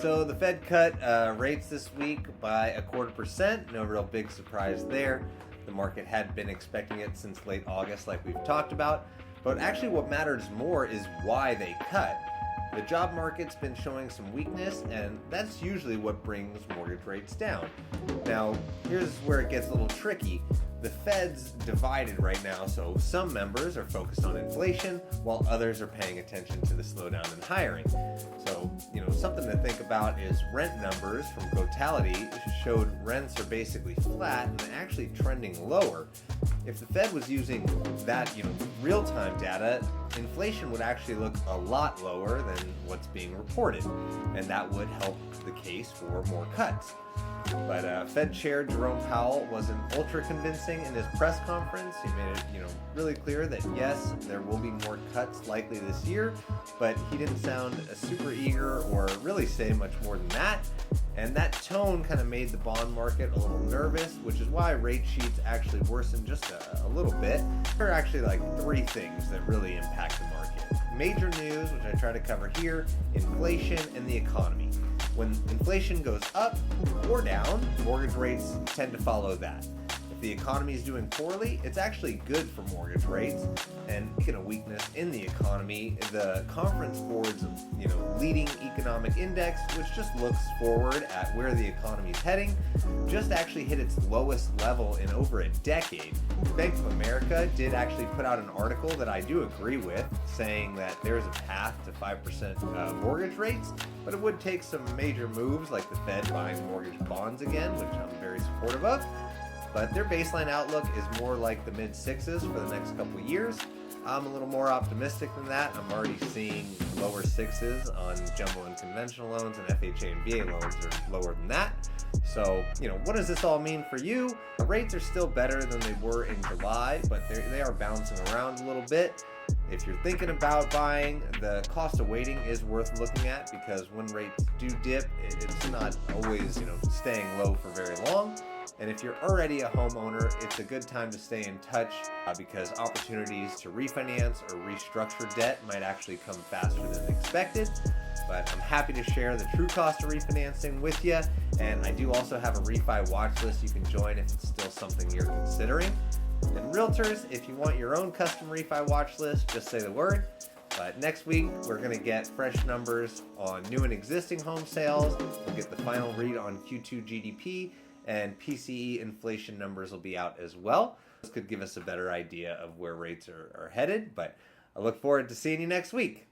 So the Fed cut rates this week by 0.25%. No real big surprise there. The market had been expecting it since late August, like we've talked about. But actually, what matters more is why they cut. The job market's been showing some weakness, and that's usually what brings mortgage rates down. Now, here's where it gets a little tricky. The Fed's divided right now, so some members are focused on inflation, while others are paying attention to the slowdown in hiring. So, something to think about is rent numbers from Cotality showed rents are basically flat and actually trending lower. If the Fed was using that, real-time data, inflation would actually look a lot lower than what's being reported, and that would help the case for more cuts. But Fed Chair Jerome Powell wasn't ultra convincing in his press conference. He made it, really clear that yes, there will be more cuts likely this year, but he didn't sound super eager or really say much more than that. And that tone kind of made the bond market a little nervous, which is why rate sheets actually worsened just a little bit. There are actually like three things that really impact the market. Major news, which I try to cover here, inflation and the economy. When inflation goes up or down, mortgage rates tend to follow that. If the economy is doing poorly, it's actually good for mortgage rates. And speaking of weakness in the economy, the Conference Board's leading economic index, which just looks forward at where the economy is heading, just actually hit its lowest level in over a decade. Bank of America did actually put out an article that I do agree with, saying that there's a path to 5% mortgage rates, but it would take some major moves like the Fed buying mortgage bonds again, which I'm very supportive of. But their baseline outlook is more like the mid-sixes for the next couple of years. I'm a little more optimistic than that. I'm already seeing lower sixes on jumbo and conventional loans, and FHA and VA loans are lower than that. So, what does this all mean for you? The rates are still better than they were in July, but they are bouncing around a little bit. If you're thinking about buying, the cost of waiting is worth looking at, because when rates do dip, it's not always, staying low for very long. And if you're already a homeowner, it's a good time to stay in touch because opportunities to refinance or restructure debt might actually come faster than expected. But I'm happy to share the true cost of refinancing with you. And I do also have a refi watch list you can join if it's still something you're considering. And realtors, if you want your own custom refi watch list, just say the word. But next week, we're going to get fresh numbers on new and existing home sales. We'll get the final read on Q2 GDP, and PCE inflation numbers will be out as well. This could give us a better idea of where rates are headed, but I look forward to seeing you next week.